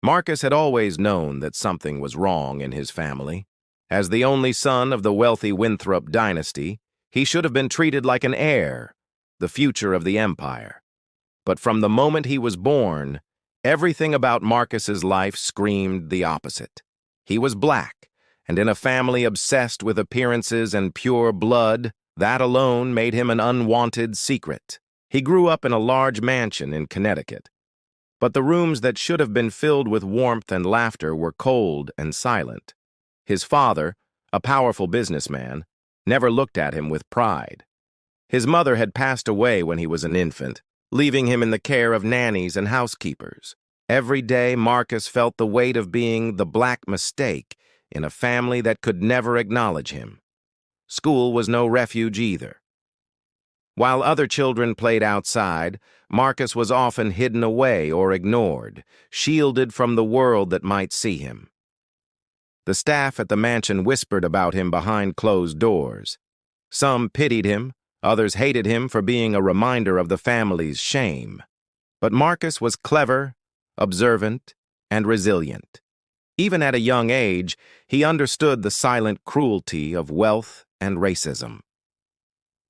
Marcus had always known that something was wrong in his family. As the only son of the wealthy Winthrop dynasty, he should have been treated like an heir, the future of the empire. But from the moment he was born, everything about Marcus's life screamed the opposite. He was black, and in a family obsessed with appearances and pure blood, that alone made him an unwanted secret. He grew up in a large mansion in Connecticut, but the rooms that should have been filled with warmth and laughter were cold and silent. His father, a powerful businessman, never looked at him with pride. His mother had passed away when he was an infant, leaving him in the care of nannies and housekeepers. Every day, Marcus felt the weight of being the black mistake in a family that could never acknowledge him. School was no refuge either. While other children played outside, Marcus was often hidden away or ignored, shielded from the world that might see him. The staff at the mansion whispered about him behind closed doors. Some pitied him, others hated him for being a reminder of the family's shame. But Marcus was clever, observant, and resilient. Even at a young age, he understood the silent cruelty of wealth and racism.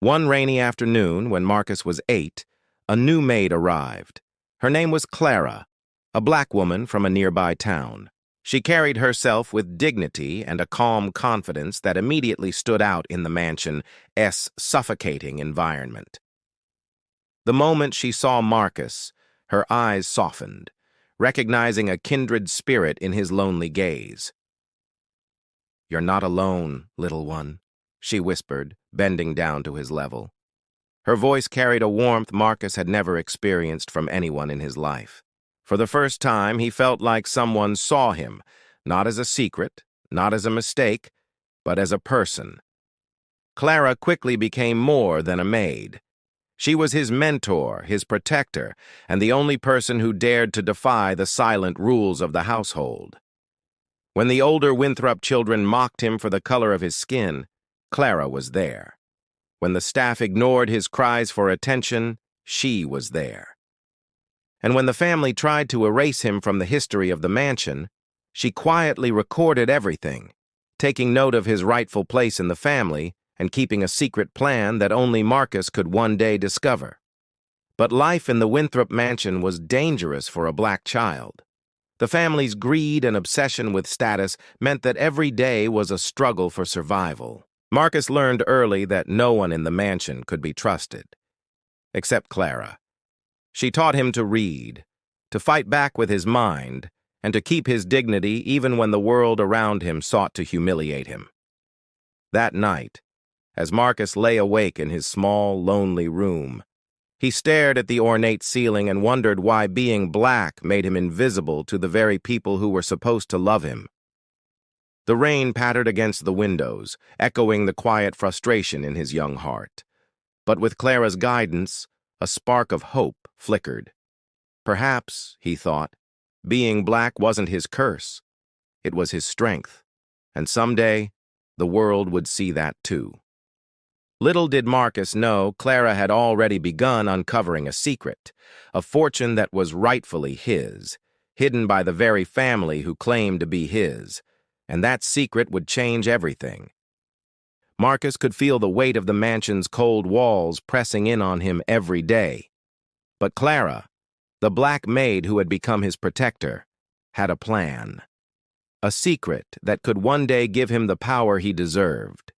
One rainy afternoon, when Marcus was 8, a new maid arrived. Her name was Clara, a black woman from a nearby town. She carried herself with dignity and a calm confidence that immediately stood out in the mansion's suffocating environment. The moment she saw Marcus, her eyes softened, recognizing a kindred spirit in his lonely gaze. "You're not alone, little one," she whispered, bending down to his level. Her voice carried a warmth Marcus had never experienced from anyone in his life. For the first time, he felt like someone saw him, not as a secret, not as a mistake, but as a person. Clara quickly became more than a maid. She was his mentor, his protector, and the only person who dared to defy the silent rules of the household. When the older Winthrop children mocked him for the color of his skin, Clara was there. When the staff ignored his cries for attention, she was there. And when the family tried to erase him from the history of the mansion, she quietly recorded everything, taking note of his rightful place in the family and keeping a secret plan that only Marcus could one day discover. But life in the Winthrop mansion was dangerous for a black child. The family's greed and obsession with status meant that every day was a struggle for survival. Marcus learned early that no one in the mansion could be trusted, except Clara. She taught him to read, to fight back with his mind, and to keep his dignity even when the world around him sought to humiliate him. That night, as Marcus lay awake in his small, lonely room, he stared at the ornate ceiling and wondered why being black made him invisible to the very people who were supposed to love him. The rain pattered against the windows, echoing the quiet frustration in his young heart. But with Clara's guidance, a spark of hope flickered. Perhaps, he thought, being black wasn't his curse. It was his strength, and someday the world would see that too. Little did Marcus know Clara had already begun uncovering a secret, a fortune that was rightfully his, hidden by the very family who claimed to be his, and that secret would change everything. Marcus could feel the weight of the mansion's cold walls pressing in on him every day. But Clara, the black maid who had become his protector, had a plan. A secret that could one day give him the power he deserved.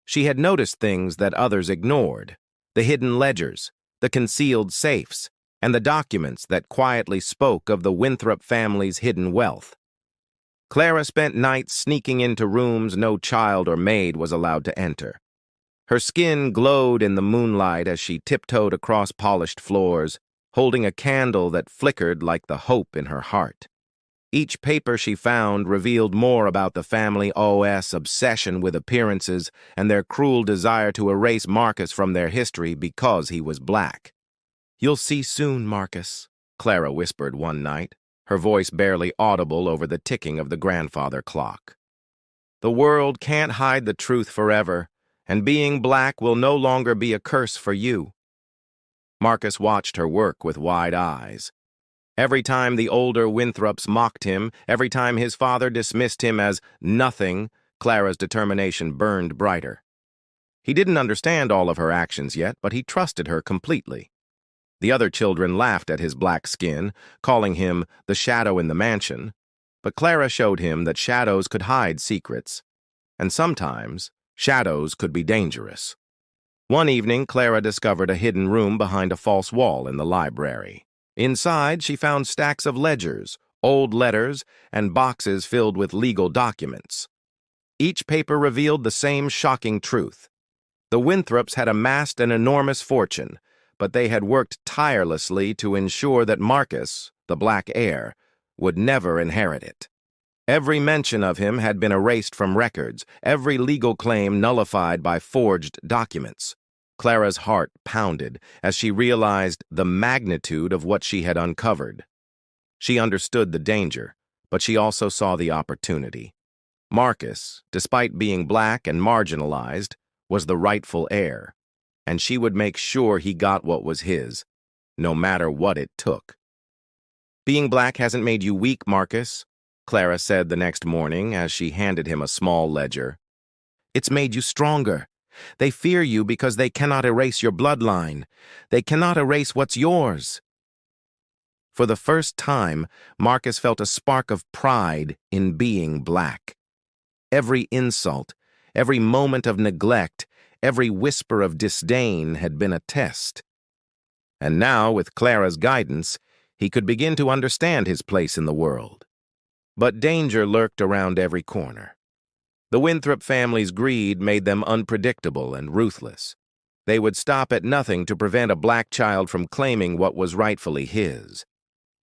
She had noticed things that others ignored, the hidden ledgers, the concealed safes, and the documents that quietly spoke of the Winthrop family's hidden wealth. Clara spent nights sneaking into rooms no child or maid was allowed to enter. Her skin glowed in the moonlight as she tiptoed across polished floors, holding a candle that flickered like the hope in her heart. Each paper she found revealed more about the family's obsession with appearances and their cruel desire to erase Marcus from their history because he was black. "You'll see soon, Marcus," Clara whispered one night, her voice barely audible over the ticking of the grandfather clock. "The world can't hide the truth forever, and being black will no longer be a curse for you." Marcus watched her work with wide eyes. Every time the older Winthrops mocked him, every time his father dismissed him as nothing, Clara's determination burned brighter. He didn't understand all of her actions yet, but he trusted her completely. The other children laughed at his black skin, calling him the shadow in the mansion, but Clara showed him that shadows could hide secrets, and sometimes shadows could be dangerous. One evening, Clara discovered a hidden room behind a false wall in the library. Inside, she found stacks of ledgers, old letters, and boxes filled with legal documents. Each paper revealed the same shocking truth. The Winthrops had amassed an enormous fortune, but they had worked tirelessly to ensure that Marcus, the Black Heir, would never inherit it. Every mention of him had been erased from records, every legal claim nullified by forged documents. Clara's heart pounded as she realized the magnitude of what she had uncovered. She understood the danger, but she also saw the opportunity. Marcus, despite being black and marginalized, was the rightful heir, and she would make sure he got what was his, no matter what it took. "Being black hasn't made you weak, Marcus," Clara said the next morning as she handed him a small ledger. "It's made you stronger. They fear you because they cannot erase your bloodline. They cannot erase what's yours." For the first time, Marcus felt a spark of pride in being black. Every insult, every moment of neglect, every whisper of disdain had been a test. And now, with Clara's guidance, he could begin to understand his place in the world. But danger lurked around every corner. The Winthrop family's greed made them unpredictable and ruthless. They would stop at nothing to prevent a black child from claiming what was rightfully his.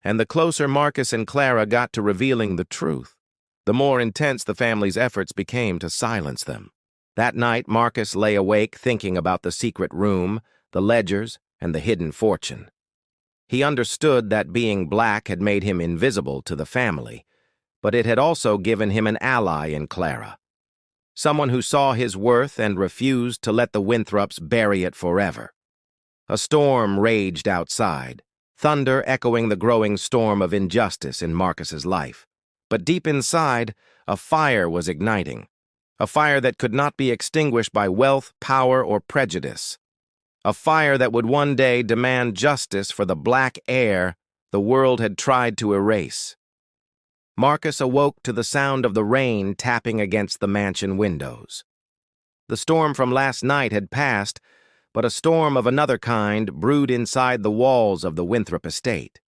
And the closer Marcus and Clara got to revealing the truth, the more intense the family's efforts became to silence them. That night, Marcus lay awake thinking about the secret room, the ledgers, and the hidden fortune. He understood that being black had made him invisible to the family, but it had also given him an ally in Clara. Someone who saw his worth and refused to let the Winthrops bury it forever. A storm raged outside, thunder echoing the growing storm of injustice in Marcus's life. But deep inside, a fire was igniting. A fire that could not be extinguished by wealth, power, or prejudice. A fire that would one day demand justice for the Black Heir the world had tried to erase. Marcus awoke to the sound of the rain tapping against the mansion windows. The storm from last night had passed, but a storm of another kind brewed inside the walls of the Winthrop estate.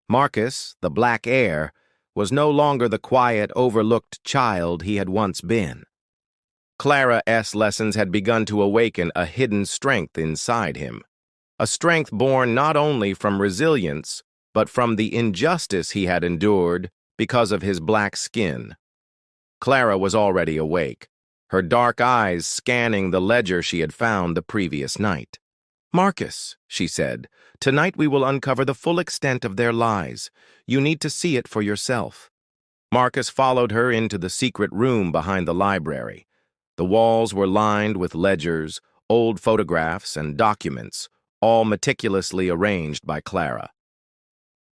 Marcus, the Black Heir, was no longer the quiet, overlooked child he had once been. Clara's lessons had begun to awaken a hidden strength inside him, a strength born not only from resilience, but from the injustice he had endured because of his black skin. Clara was already awake, her dark eyes scanning the ledger she had found the previous night. "Marcus," she said, "tonight we will uncover the full extent of their lies. You need to see it for yourself." Marcus followed her into the secret room behind the library. The walls were lined with ledgers, old photographs, and documents, all meticulously arranged by Clara.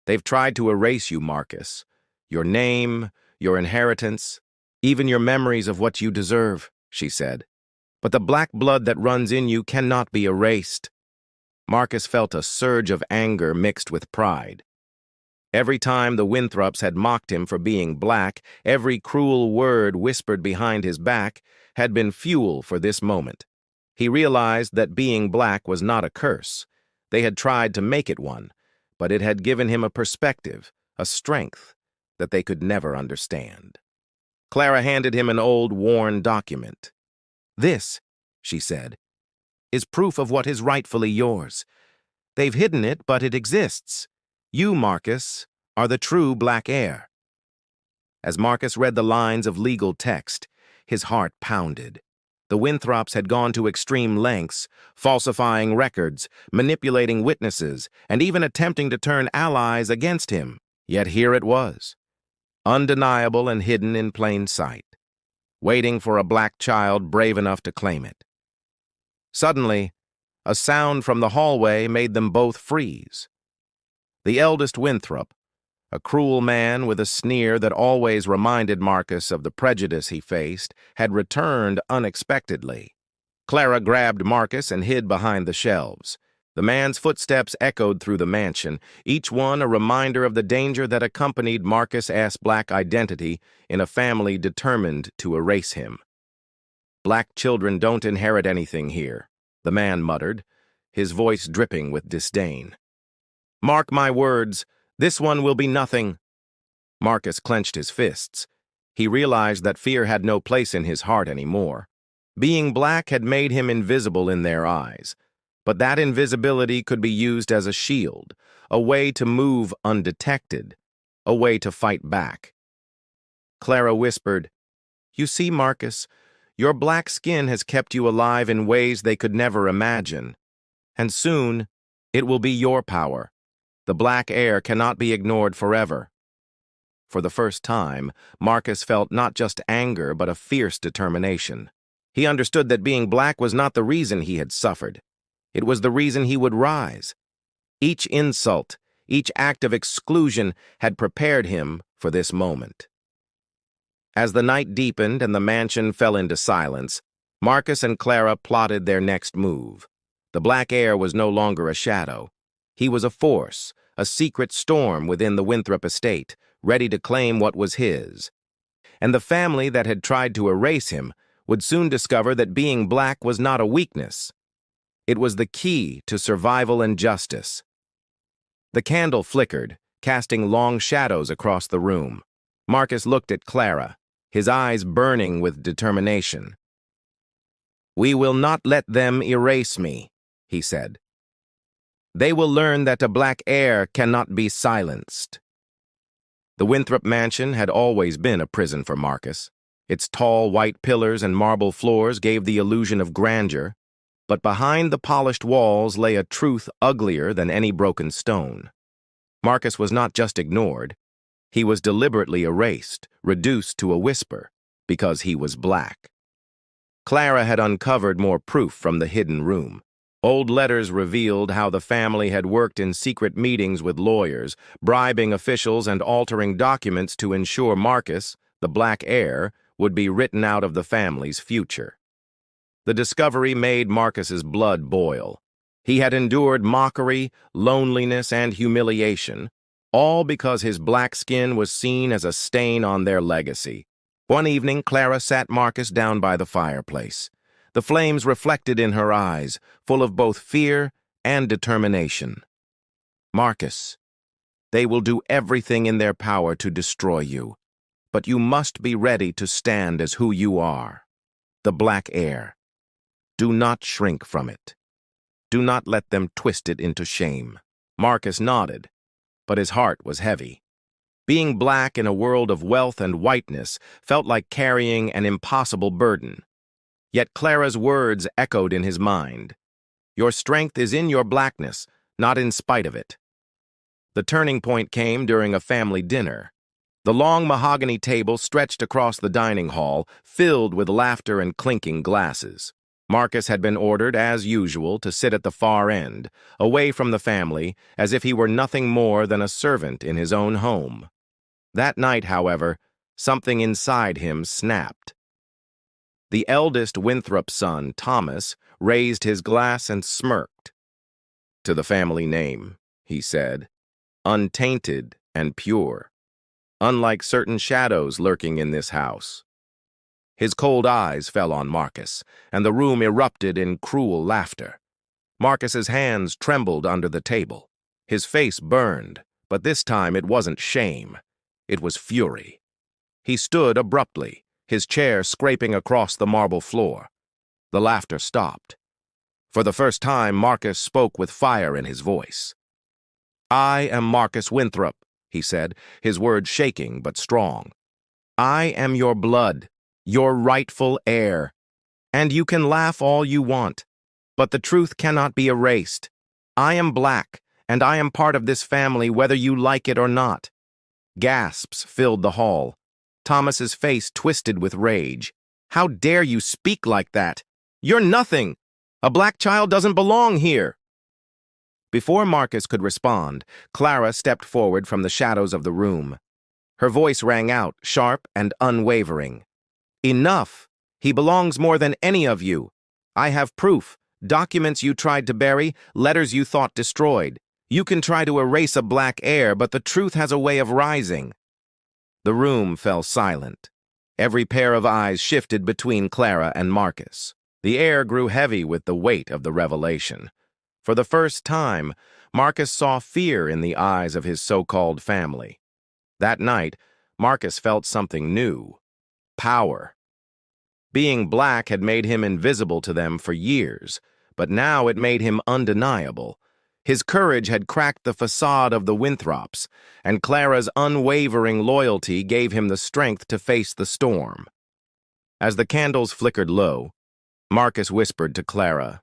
"They've tried to erase you, Marcus. Your name, your inheritance, even your memories of what you deserve," she said. "But the black blood that runs in you cannot be erased." Marcus felt a surge of anger mixed with pride. Every time the Winthrops had mocked him for being black, every cruel word whispered behind his back had been fuel for this moment. He realized that being black was not a curse. They had tried to make it one, but it had given him a perspective, a strength, that they could never understand. Clara handed him an old, worn document. "This," she said, "is proof of what is rightfully yours. They've hidden it, but it exists. You, Marcus, are the true Black Heir." As Marcus read the lines of legal text, his heart pounded. The Winthrops had gone to extreme lengths, falsifying records, manipulating witnesses, and even attempting to turn allies against him. Yet here it was, undeniable and hidden in plain sight, waiting for a black child brave enough to claim it. Suddenly, a sound from the hallway made them both freeze. The eldest Winthrop, a cruel man with a sneer that always reminded Marcus of the prejudice he faced, had returned unexpectedly. Clara grabbed Marcus and hid behind the shelves. The man's footsteps echoed through the mansion, each one a reminder of the danger that accompanied Marcus' black identity in a family determined to erase him. "Black children don't inherit anything here," the man muttered, his voice dripping with disdain. "Mark my words, this one will be nothing." Marcus clenched his fists. He realized that fear had no place in his heart anymore. Being black had made him invisible in their eyes, but that invisibility could be used as a shield, a way to move undetected, a way to fight back. Clara whispered, "You see, Marcus, your black skin has kept you alive in ways they could never imagine. And soon, it will be your power. The black heir cannot be ignored forever." For the first time, Marcus felt not just anger but a fierce determination. He understood that being black was not the reason he had suffered. It was the reason he would rise. Each insult, each act of exclusion had prepared him for this moment. As the night deepened and the mansion fell into silence, Marcus and Clara plotted their next move. The black heir was no longer a shadow. He was a force, a secret storm within the Winthrop estate, ready to claim what was his. And the family that had tried to erase him would soon discover that being black was not a weakness. It was the key to survival and justice. The candle flickered, casting long shadows across the room. Marcus looked at Clara, his eyes burning with determination. "We will not let them erase me," he said. "They will learn that a black heir cannot be silenced." The Winthrop mansion had always been a prison for Marcus. Its tall white pillars and marble floors gave the illusion of grandeur, but behind the polished walls lay a truth uglier than any broken stone. Marcus was not just ignored. He was deliberately erased, reduced to a whisper, because he was black. Clara had uncovered more proof from the hidden room. Old letters revealed how the family had worked in secret meetings with lawyers, bribing officials and altering documents to ensure Marcus, the black heir, would be written out of the family's future. The discovery made Marcus's blood boil. He had endured mockery, loneliness, and humiliation, all because his black skin was seen as a stain on their legacy. One evening, Clara sat Marcus down by the fireplace. The flames reflected in her eyes, full of both fear and determination. "Marcus, they will do everything in their power to destroy you, but you must be ready to stand as who you are, the black heir. Do not shrink from it. Do not let them twist it into shame." Marcus nodded, but his heart was heavy. Being black in a world of wealth and whiteness felt like carrying an impossible burden. Yet Clara's words echoed in his mind. "Your strength is in your blackness, not in spite of it." The turning point came during a family dinner. The long mahogany table stretched across the dining hall, filled with laughter and clinking glasses. Marcus had been ordered, as usual, to sit at the far end, away from the family, as if he were nothing more than a servant in his own home. That night, however, something inside him snapped. The eldest Winthrop son, Thomas, raised his glass and smirked. "To the family name," he said, "untainted and pure, unlike certain shadows lurking in this house." His cold eyes fell on Marcus, and the room erupted in cruel laughter. Marcus's hands trembled under the table. His face burned, but this time it wasn't shame. It was fury. He stood abruptly, his chair scraping across the marble floor. The laughter stopped. For the first time, Marcus spoke with fire in his voice. "I am Marcus Winthrop," he said, his words shaking but strong. "I am your blood, your rightful heir. And you can laugh all you want, but the truth cannot be erased. I am black, and I am part of this family whether you like it or not." Gasps filled the hall. Thomas's face twisted with rage. "How dare you speak like that? You're nothing! A black child doesn't belong here!" Before Marcus could respond, Clara stepped forward from the shadows of the room. Her voice rang out, sharp and unwavering. "Enough! He belongs more than any of you. I have proof, documents you tried to bury, letters you thought destroyed. You can try to erase a black heir, but the truth has a way of rising." The room fell silent. Every pair of eyes shifted between Clara and Marcus. The air grew heavy with the weight of the revelation. For the first time, Marcus saw fear in the eyes of his so-called family. That night, Marcus felt something new: power. Being black had made him invisible to them for years, but now it made him undeniable. His courage had cracked the facade of the Winthrops, and Clara's unwavering loyalty gave him the strength to face the storm. As the candles flickered low, Marcus whispered to Clara,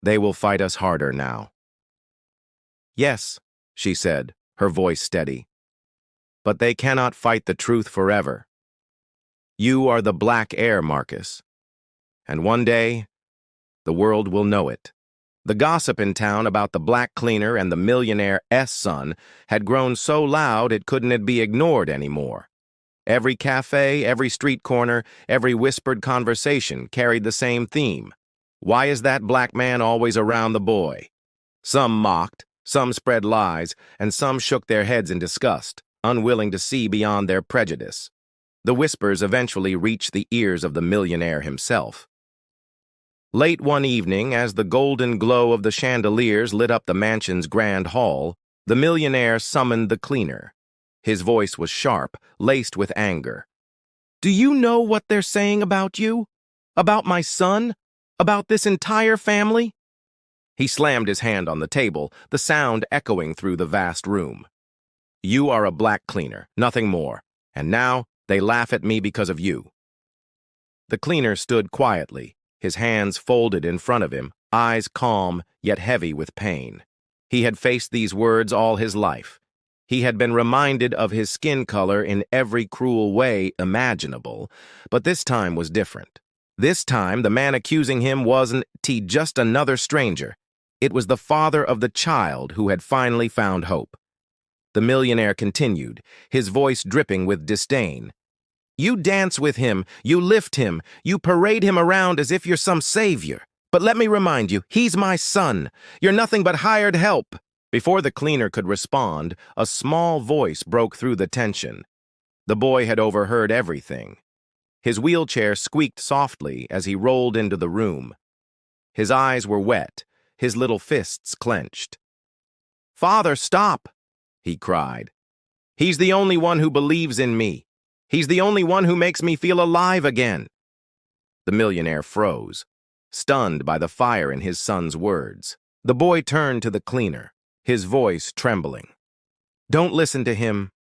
"They will fight us harder now." "Yes," she said, her voice steady. "But they cannot fight the truth forever. You are the black heir, Marcus. And one day, the world will know it." The gossip in town about the black cleaner and the millionaire's son had grown so loud it couldn't be ignored anymore. Every cafe, every street corner, every whispered conversation carried the same theme. Why is that black man always around the boy? Some mocked, some spread lies, and some shook their heads in disgust, unwilling to see beyond their prejudice. The whispers eventually reached the ears of the millionaire himself. Late one evening, as the golden glow of the chandeliers lit up the mansion's grand hall, the millionaire summoned the cleaner. His voice was sharp, laced with anger. "Do you know what they're saying about you? About my son? About this entire family?" He slammed his hand on the table, the sound echoing through the vast room. "You are a black cleaner, nothing more, and now they laugh at me because of you." The cleaner stood quietly, his hands folded in front of him, eyes calm yet heavy with pain. He had faced these words all his life. He had been reminded of his skin color in every cruel way imaginable, but this time was different. This time, the man accusing him wasn't just another stranger. It was the father of the child who had finally found hope. The millionaire continued, his voice dripping with disdain. "You dance with him, you lift him, you parade him around as if you're some savior. But let me remind you, he's my son. You're nothing but hired help." Before the cleaner could respond, a small voice broke through the tension. The boy had overheard everything. His wheelchair squeaked softly as he rolled into the room. His eyes were wet, his little fists clenched. "Father, stop!" he cried. "He's the only one who believes in me. He's the only one who makes me feel alive again." The millionaire froze, stunned by the fire in his son's words. The boy turned to the cleaner, his voice trembling. "Don't listen to him.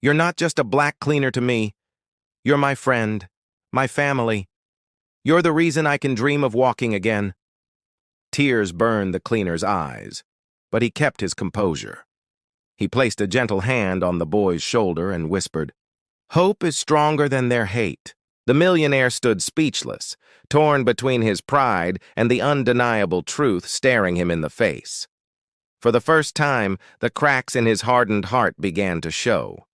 You're not just a black cleaner to me. You're my friend, my family. You're the reason I can dream of walking again." Tears burned the cleaner's eyes, but he kept his composure. He placed a gentle hand on the boy's shoulder and whispered, "Hope is stronger than their hate." The millionaire stood speechless, torn between his pride and the undeniable truth staring him in the face. For the first time, the cracks in his hardened heart began to show.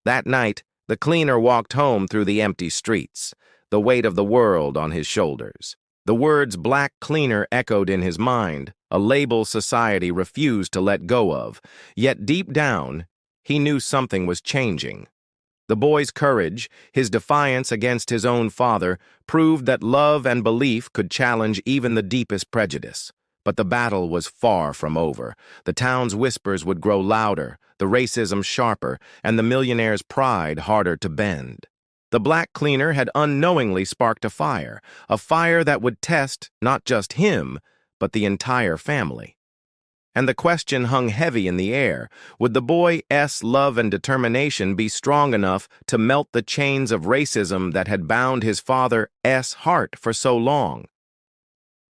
That night, the cleaner walked home through the empty streets, the weight of the world on his shoulders. The words "black cleaner" echoed in his mind, a label society refused to let go of, yet deep down, he knew something was changing. The boy's courage, his defiance against his own father, proved that love and belief could challenge even the deepest prejudice. But the battle was far from over. The town's whispers would grow louder, the racism sharper, and the millionaire's pride harder to bend. The black cleaner had unknowingly sparked a fire that would test not just him, but the entire family. And the question hung heavy in the air. Would the boy's love and determination be strong enough to melt the chains of racism that had bound his father's heart for so long?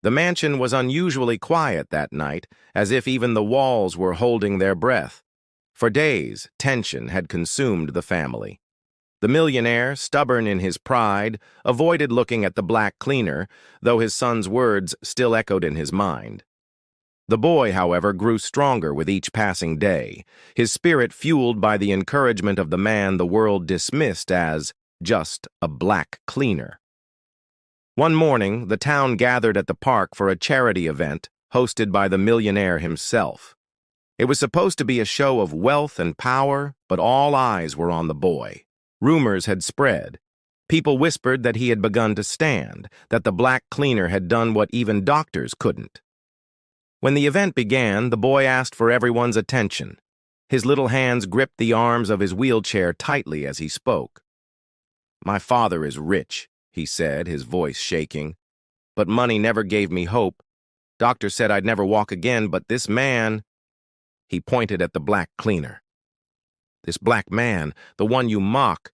The mansion was unusually quiet that night, as if even the walls were holding their breath. For days, tension had consumed the family. The millionaire, stubborn in his pride, avoided looking at the black cleaner, though his son's words still echoed in his mind. The boy, however, grew stronger with each passing day, his spirit fueled by the encouragement of the man the world dismissed as just a black cleaner. One morning, the town gathered at the park for a charity event hosted by the millionaire himself. It was supposed to be a show of wealth and power, but all eyes were on the boy. Rumors had spread. People whispered that he had begun to stand, that the black cleaner had done what even doctors couldn't. When the event began, the boy asked for everyone's attention. His little hands gripped the arms of his wheelchair tightly as he spoke. "My father is rich," he said, his voice shaking. "But money never gave me hope. Doctor said I'd never walk again, but this man—" He pointed at the black cleaner. "This black man, the one you mock,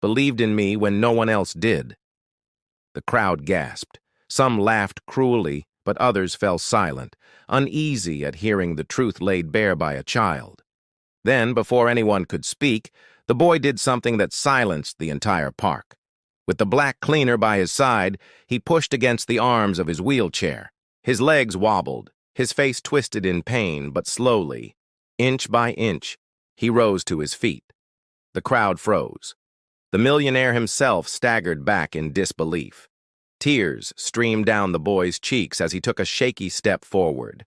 believed in me when no one else did." The crowd gasped. Some laughed cruelly, but others fell silent, uneasy at hearing the truth laid bare by a child. Then, before anyone could speak, the boy did something that silenced the entire park. With the black cleaner by his side, he pushed against the arms of his wheelchair. His legs wobbled, his face twisted in pain, but slowly, inch by inch, he rose to his feet. The crowd froze. The millionaire himself staggered back in disbelief. Tears streamed down the boy's cheeks as he took a shaky step forward.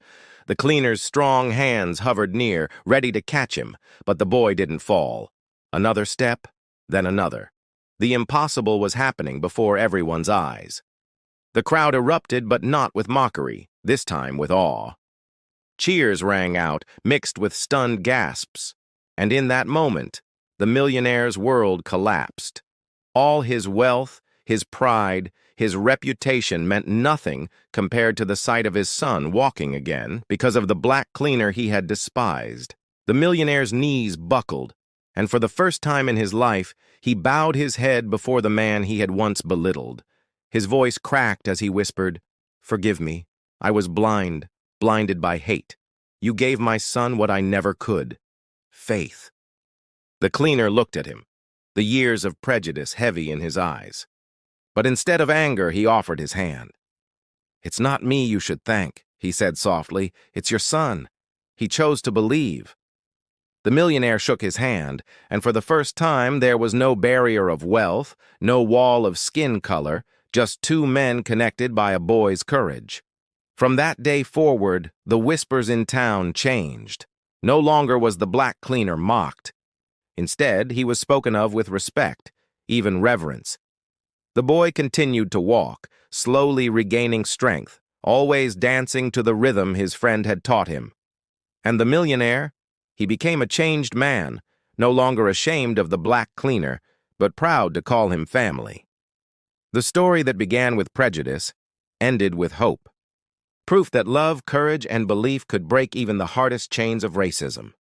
The cleaner's strong hands hovered near, ready to catch him, but the boy didn't fall. Another step, then another. The impossible was happening before everyone's eyes. The crowd erupted, but not with mockery, this time with awe. Cheers rang out, mixed with stunned gasps, and in that moment, the millionaire's world collapsed. All his wealth, his pride, his reputation meant nothing compared to the sight of his son walking again because of the black cleaner he had despised. The millionaire's knees buckled, and for the first time in his life, he bowed his head before the man he had once belittled. His voice cracked as he whispered, "Forgive me. I was blind, blinded by hate. You gave my son what I never could. Faith." The cleaner looked at him, the years of prejudice heavy in his eyes. But instead of anger, he offered his hand. "It's not me you should thank," he said softly. "It's your son. He chose to believe." The millionaire shook his hand, and for the first time there was no barrier of wealth, no wall of skin color, just two men connected by a boy's courage. From that day forward, the whispers in town changed. No longer was the black cleaner mocked. Instead, he was spoken of with respect, even reverence. The boy continued to walk, slowly regaining strength, always dancing to the rhythm his friend had taught him. And the millionaire? He became a changed man, no longer ashamed of the black cleaner, but proud to call him family. The story that began with prejudice ended with hope. Proof that love, courage, and belief could break even the hardest chains of racism.